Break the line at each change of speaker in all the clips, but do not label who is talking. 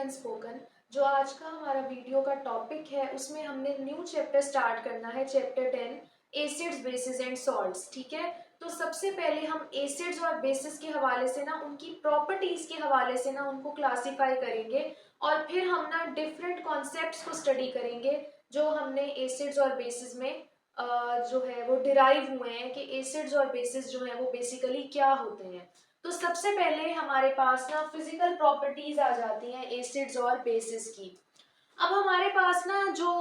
Spoken. जो आज का हमारा वीडियो का टॉपिक है उसमें हमने न्यू चैप्टर स्टार्ट करना है, chapter 10 acids bases and salts. ठीक है, तो सबसे पहले हम एसिड्स और बेसिस के हवाले से ना उनकी प्रॉपर्टीज के हवाले से ना उनको क्लासिफाई करेंगे और फिर हम ना डिफरेंट कॉन्सेप्ट्स को स्टडी करेंगे जो हमने एसिड्स और बेसिस में जो है वो डिराइव हुए हैं कि एसिड्स और बेसिस जो है वो बेसिकली क्या होते हैं। तो सबसे पहले हमारे पास ना फिजिकल प्रॉपर्टीज आ जाती हैं एसिड्स और बेसिस की। अब हमारे पास ना जो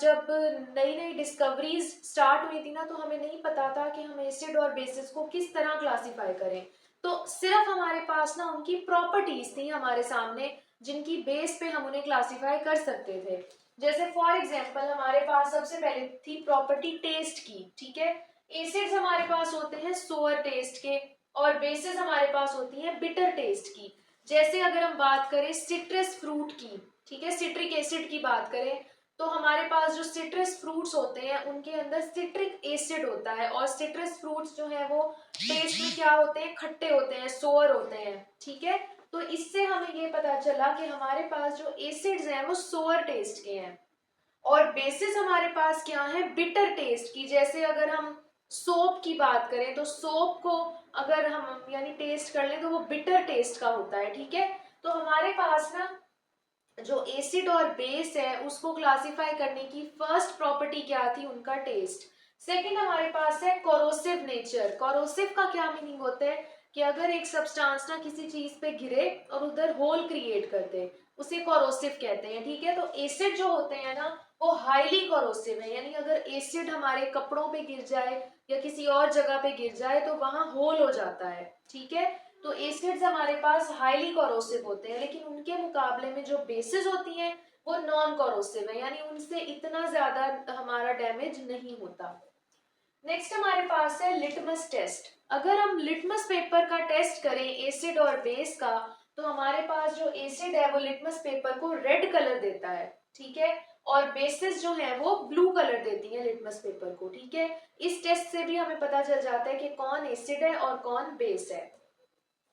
जब नई नई डिस्कवरीज स्टार्ट हुई थी ना तो हमें नहीं पता था कि हम एसिड और बेसिस को किस तरह क्लासिफाई करें। तो सिर्फ हमारे पास ना उनकी प्रॉपर्टीज थी हमारे सामने जिनकी बेस पे हम उन्हें क्लासिफाई कर सकते थे। जैसे फॉर एग्जांपल हमारे पास सबसे पहले थी प्रॉपर्टी टेस्ट की। ठीक है, एसिड्स हमारे पास होते हैं सोअर टेस्ट के और बेसिस हमारे पास होती है बिटर टेस्ट की। जैसे अगर हम बात करें सिट्रस फ्रूट की, ठीक है, सिट्रिक एसिड की बात करें तो हमारे पास जो सिट्रस फ्रूट्स होते हैं उनके अंदर सिट्रिक एसिड होता है और सिट्रस फ्रूट्स जो है वो टेस्ट में क्या होते हैं, खट्टे होते हैं, सोअर होते हैं। ठीक है, तो इससे हमें ये पता चला कि हमारे पास जो एसिड्स हैं वो सोअर टेस्ट के हैं और बेसिस हमारे पास क्या है, बिटर टेस्ट की। जैसे अगर हम सोप की बात करें तो सोप को अगर हम यानी टेस्ट कर लें तो वो बिटर टेस्ट का होता है। ठीक है, तो हमारे पास ना जो एसिड और बेस है उसको क्लासिफाई करने की फर्स्ट प्रॉपर्टी क्या थी, उनका टेस्ट। सेकंड हमारे पास है कोरोसिव नेचर। कोरोसिव का क्या मीनिंग होता है कि अगर एक सब्सटेंस ना किसी चीज पे गिरे और उधर होल क्रिएट कर दे उसे कोरोसिव कहते हैं। ठीक है, तो एसिड जो होते हैं ना वो हाईली कोरोसिव है, यानी अगर एसिड हमारे कपड़ों पे गिर जाए या किसी और जगह पे गिर जाए तो वहां होल हो जाता है। ठीक है, तो एसिड्स हमारे पास हाईली कोरोसिव होते हैं लेकिन उनके मुकाबले में जो बेसिस होती हैं वो नॉन कोरोसिव है, यानी उनसे इतना ज्यादा हमारा डैमेज नहीं होता। नेक्स्ट हमारे पास है लिटमस टेस्ट। अगर हम लिटमस पेपर का टेस्ट करें एसिड और बेस का तो हमारे पास जो एसिड है वो लिटमस पेपर को रेड कलर देता है। ठीक है, और बेसिस जो है वो ब्लू कलर देती है लिटमस पेपर को। ठीक है, इस टेस्ट से भी हमें पता चल जाता है कि कौन एसिड है और कौन बेस है।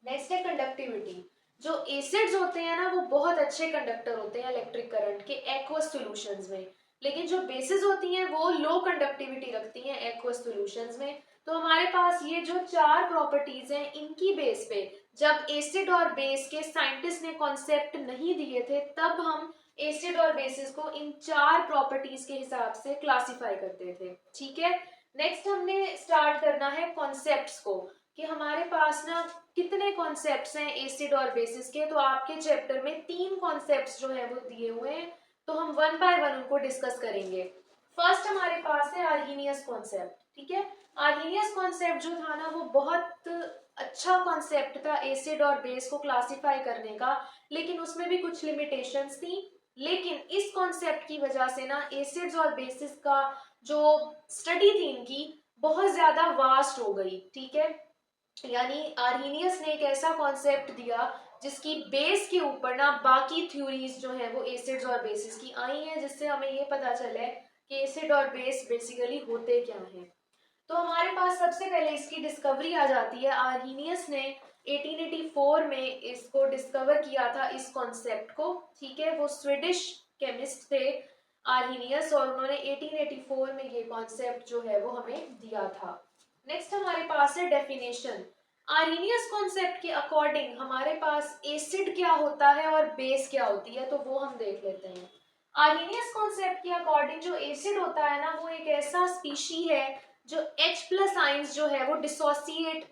नेक्स्ट है कंडक्टिविटी। जो एसिड्स होते हैं ना वो बहुत अच्छे कंडक्टर होते हैं इलेक्ट्रिक करंट के एक्वस सॉल्यूशंस में, लेकिन जो बेसिस होती हैं वो लो कंडक्टिविटी रखती हैं एक्वस सॉल्यूशंस में। तो हमारे पास ये जो चार प्रॉपर्टीज हैं इनकी बेस पे जब एसिड और बेस के साइंटिस्ट ने कॉन्सेप्ट नहीं दिए थे तब हम एसिड और बेसिस को इन चार प्रॉपर्टीज के हिसाब से क्लासिफाई करते थे। ठीक है, नेक्स्ट हमने स्टार्ट करना है कॉन्सेप्ट्स को कि हमारे पास ना कितने कॉन्सेप्ट्स हैं एसिड और बेसिस के। तो आपके चैप्टर में 3 कॉन्सेप्ट्स जो है वो दिए हुए हैं, तो हम वन बाय वन उनको डिस्कस करेंगे। फर्स्ट हमारे पास है आर्हीनियस कॉन्सेप्ट। ठीक है, आर्हीनियस कॉन्सेप्ट जो था ना वो बहुत अच्छा कॉन्सेप्ट था एसिड और बेस को क्लासिफाई करने का, लेकिन उसमें भी कुछ लिमिटेशंस थी। लेकिन इस कॉन्सेप्ट की वजह से ना एसिड्स और बेसिस का जो स्टडी थी इनकी बहुत ज्यादा वास्ट हो गई। ठीक है, यानी आर्हीनियस ने एक ऐसा कॉन्सेप्ट दिया जिसकी बेस के ऊपर ना बाकी थ्योरीज जो है वो एसिड्स और बेसिस की आई हैं, जिससे हमें ये पता चला है कि एसिड और बेस बेसिकली होते क्या हैं। तो हमारे पास सबसे पहले इसकी डिस्कवरी आ जाती है। आर्हीनियस ने 1884 में इसको डिस्कवर किया था इस कॉन्सेप्ट को। ठीक है, वो स्वीडिश केमिस्ट थे आर्हीनियस और उन्होंने 1884 में ये कॉन्सेप्ट जो है वो हमें दिया था। नेक्स्ट हमारे पास है डेफिनेशन। आर्हीनियस कॉन्सेप्ट के अकॉर्डिंग हमारे पास एसिड क्या होता है और बेस क्या होती है, तो वो हम देख लेते हैं। आर्हीनियस कॉन्सेप्ट के अकॉर्डिंग जो एसिड होता है ना वो एक ऐसा स्पीशी है जो H प्लस आइंस जो है वो डिसोसिएट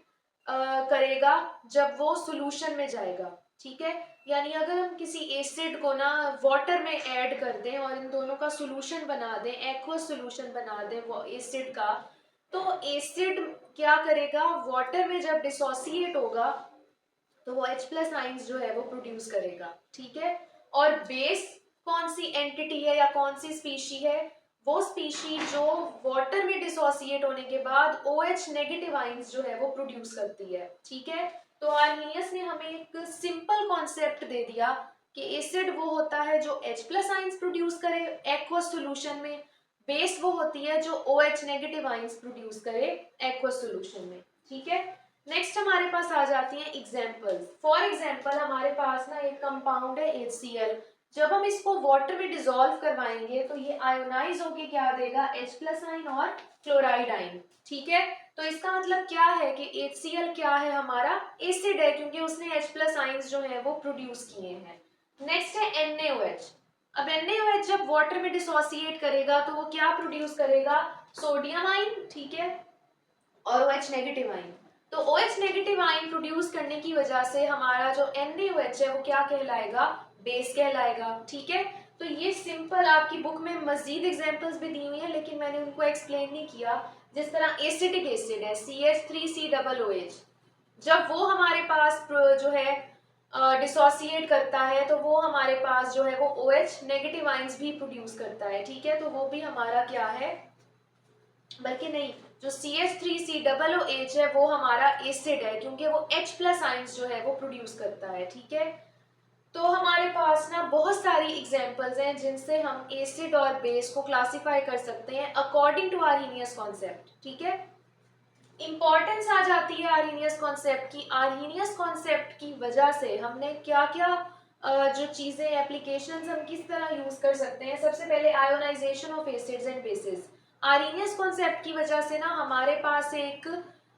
करेगा जब वो सॉल्यूशन में जाएगा। ठीक है, यानी अगर हम किसी एसिड को ना वाटर में ऐड कर दें और इन दोनों का सॉल्यूशन बना दें, एक्वस सॉल्यूशन बना दें वो एसिड का, तो एसिड क्या करेगा, वाटर में जब डिसोसिएट होगा तो वो H प्लस आइंस जो है वो प्रोड्यूस करेगा। ठीक है, और बेस कौन सी एंटिटी है या कौन सी स्पीशी है, वो स्पीशी जो वाटर में डिसोसिएट होने के बाद OH नेगेटिव आइंस जो है वो प्रोड्यूस करती है। ठीक है, तो आर्हीनियस ने हमें एक सिंपल कॉन्सेप्ट दे दिया कि एसिड वो होता है जो H प्लस आइंस प्रोड्यूस करे एक्वस सॉल्यूशन में, बेस वो होती है जो OH नेगेटिव आइंस प्रोड्यूस करे एक्वस सॉल्यूशन में। ठीक है, नेक्स्ट हमारे पास आ जाती हैं एग्जाम्पल्स। फॉर एग्जाम्पल हमारे पास ना एक कंपाउंड है HCl। जब हम इसको वाटर में डिसॉल्व करवाएंगे तो ये आयोनाइज होके क्या देगा, H+ आइन और क्लोराइड आइन। ठीक है, तो इसका मतलब क्या है कि HCl क्या है, हमारा एसिड है, क्योंकि उसने H+ आइंस जो है वो प्रोड्यूस किए हैं। नेक्स्ट है NaOH। अब NaOH जब वाटर में डिसोसिएट करेगा तो वो क्या प्रोड्यूस करेगा, सोडियम आइन, ठीक है, और OH नेगेटिव आइन। तो OH नेगेटिव आइन प्रोड्यूस करने की वजह से हमारा जो NaOH है वो क्या कहलाएगा, बेस कहलाएगा। ठीक है, तो ये सिंपल आपकी बुक में मजीद एग्जांपल्स भी दी हुई है, लेकिन मैंने उनको एक्सप्लेन नहीं किया। जिस तरह एसिटिक एसिड है CH3COOH, जब वो हमारे पास जो है डिसोसिएट करता है तो वो हमारे पास जो है वो OH नेगेटिव आइंस भी प्रोड्यूस करता है। ठीक है, तो वो भी हमारा क्या है, बल्कि नहीं, जो CH3COOH है वो हमारा एसिड है, क्योंकि वो H+ आइंस जो है वो प्रोड्यूस करता है। ठीक है, तो हमारे पास ना बहुत सारी एग्जांपल्स हैं जिनसे हम एसिड और बेस को क्लासिफाई कर सकते हैं अकॉर्डिंग टू आर्हीनियस कॉन्सेप्ट। ठीक है, इंपॉर्टेंस आ जाती है आर्हीनियस कॉन्सेप्ट की। आर्हीनियस कॉन्सेप्ट की वजह से हमने क्या क्या जो चीजें, एप्लीकेशंस हम किस तरह यूज कर सकते हैं। सबसे पहले ionisation of acids and bases. Arrhenius concept की वजह से ना हमारे पास एक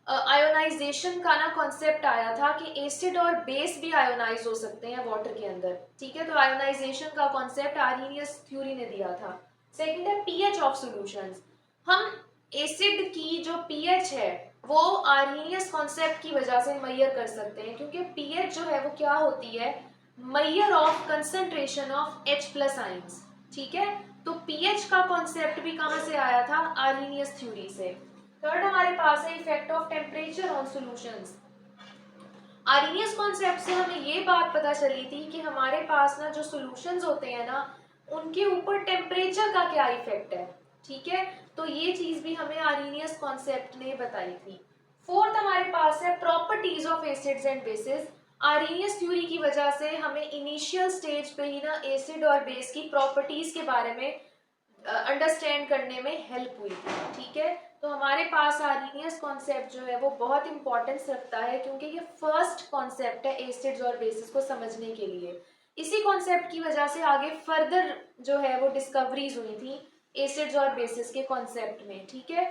आयोनाइजेशन का ना कॉन्सेप्ट आया था कि एसिड और बेस भी आयोनाइज हो सकते हैं वाटर के अंदर। ठीक है, तो आयोनाइजेशन का कॉन्सेप्ट आर्हीनियस थ्योरी ने दिया था। सेकंड है पीएच ऑफ सॉल्यूशंस। हम एसिड की जो पीएच है वो आर्हीनियस कॉन्सेप्ट की वजह से मेजर कर सकते हैं, क्योंकि पीएच जो है वो क्या होती है, measure of concentration of H+ ions. ठीक है, तो पीएच का कॉन्सेप्ट भी कहां से आया था, आर्हीनियस थ्योरी से। थर्ड हमारे पास है effect of temperature on solutions. Arrhenius concept से हमें ये बात पता चली थी कि हमारे पास ना जो सॉल्यूशंस होते हैं ना उनके ऊपर टेम्परेचर का क्या इफेक्ट है। ठीक है, तो ये चीज भी हमें आर्हीनियस कॉन्सेप्ट ने बताई थी। फोर्थ हमारे पास है properties of acids and bases. Arrhenius theory की वजह से हमें इनिशियल स्टेज पे ही ना एसिड और बेस की प्रॉपर्टीज के बारे में अंडरस्टैंड करने में हेल्प हुई थी। ठीक है, तो हमारे पास आर्हीनियस कॉन्सेप्ट जो है वो बहुत इंपॉर्टेंस रखता है, क्योंकि ये फर्स्ट कॉन्सेप्ट है एसिड्स और बेसिस को समझने के लिए। इसी कॉन्सेप्ट की वजह से आगे फर्दर जो है वो डिस्कवरीज हुई थी एसिड्स और बेसिस के कॉन्सेप्ट में। ठीक है,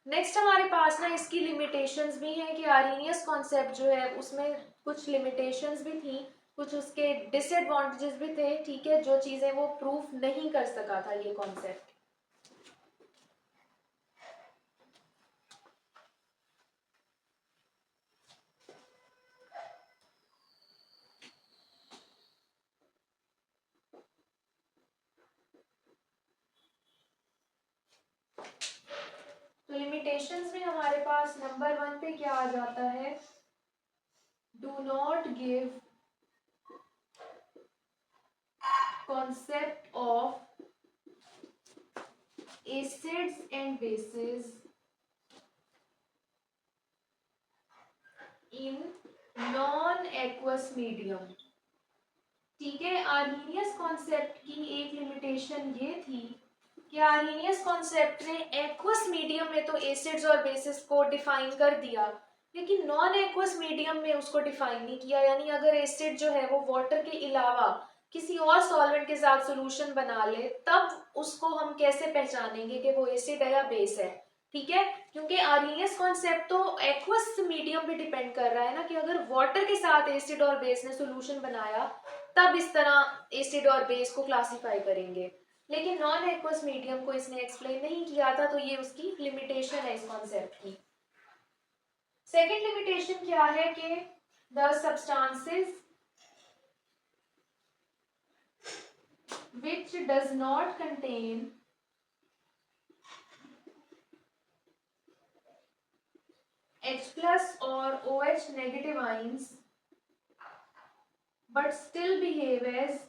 नेक्स्ट हमारे पास ना इसकी लिमिटेशंस भी हैं कि आर्हीनियस कॉन्सेप्ट जो है उसमें कुछ लिमिटेशंस भी थी, कुछ उसके डिसएडवांटेजेस भी थे। ठीक है, जो चीजें वो प्रूफ नहीं कर सका था ये कॉन्सेप्ट। तो लिमिटेशंस में हमारे पास नंबर 1 पे क्या आ जाता है, do not give concept of acids and bases in non-aqueous medium। ठीक है, आर्हीनियस कॉन्सेप्ट की एक लिमिटेशन ये थी कि आर्हीनियस कॉन्सेप्ट ने एक्वस मीडियम में तो एसिड्स और बेसिस को डिफाइन कर दिया, लेकिन नॉन एक्वस मीडियम में उसको डिफाइन नहीं किया। यानी अगर एसिड जो है वो वाटर के अलावा किसी और सॉल्वेंट के साथ सॉल्यूशन बना ले तब उसको हम कैसे पहचानेंगे कि वो एसिड है या बेस है। ठीक है, क्योंकि आर्हीनियस कॉन्सेप्ट तो एक्वस मीडियम पे डिपेंड कर रहा है ना, कि अगर वाटर के साथ एसिड और बेस ने सॉल्यूशन बनाया तब इस तरह एसिड और बेस को क्लासिफाई करेंगे, लेकिन नॉन एक्वस मीडियम को इसने एक्सप्लेन नहीं किया था, तो ये उसकी लिमिटेशन है इस कॉन्सेप्ट की। सेकेंड लिमिटेशन क्या है कि the substances which does not contain H+ or OH negative ions but still behave as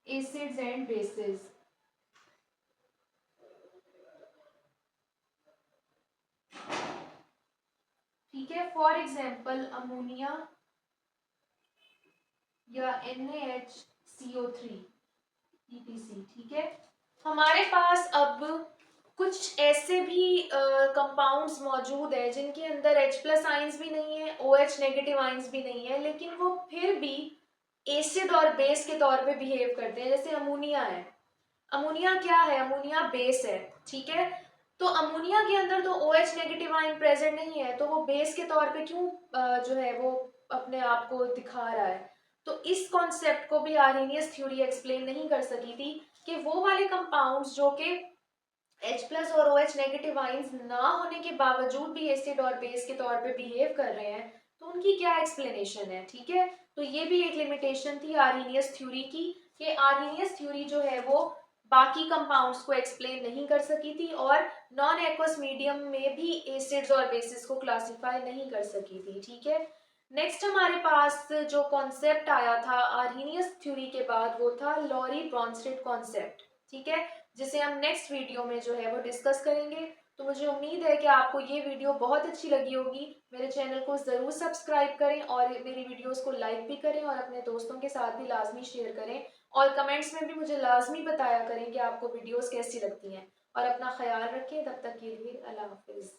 acids and bases। ठीक है, फॉर एग्जाम्पल अमोनिया या NaHCO3 ETC। ठीक है, हमारे पास अब कुछ ऐसे भी कंपाउंड्स मौजूद हैं जिनके अंदर H प्लस आइंस भी नहीं है, OH नेगेटिव आइंस भी नहीं है, लेकिन वो फिर भी एसिड और बेस के तौर पे बिहेव करते हैं। जैसे अमोनिया है, अमोनिया क्या है, अमोनिया बेस है, ठीक है। तो अमोनिया के अंदर तो OH नेगेटिव आयन प्रेजेंट नहीं है, तो वो बेस के तौर पे क्यों जो है वो अपने आप को दिखा रहा है। तो इस कॉन्सेप्ट को भी आर्हेनियस थ्योरी एक्सप्लेन नहीं कर सकी थी कि वो वाले कंपाउंड्स जो कि H प्लस और OH नेगेटिव आइंस ना होने के बावजूद भी एसिड और बेस के तौर पे बिहेव कर रहे हैं, तो उनकी क्या एक्सप्लेनेशन है, ठीक है। तो ये भी एक लिमिटेशन थी आर्हेनियस थ्योरी की, कि आर्हेनियस थ्योरी जो है वो बाकी कंपाउंड्स को एक्सप्लेन नहीं कर सकी थी और नॉन एक्वस मीडियम में भी एसिड्स और बेसिस को क्लासिफाई नहीं कर सकी थी, ठीक है। नेक्स्ट हमारे पास जो कॉन्सेप्ट आया था आर्हेनियस थ्योरी के बाद वो था लॉरी ब्रॉन्स्टेड कॉन्सेप्ट, ठीक है, जिसे हम नेक्स्ट वीडियो में जो है वो डिस्कस करेंगे। तो मुझे उम्मीद है कि आपको ये वीडियो बहुत अच्छी लगी होगी। मेरे चैनल को ज़रूर सब्सक्राइब करें और मेरी वीडियोस को लाइक भी करें और अपने दोस्तों के साथ भी लाजमी शेयर करें और कमेंट्स में भी मुझे लाजमी बताया करें कि आपको वीडियोस कैसी लगती हैं। और अपना ख्याल रखें, तब तक के लिए अल्लाह हाफिज़।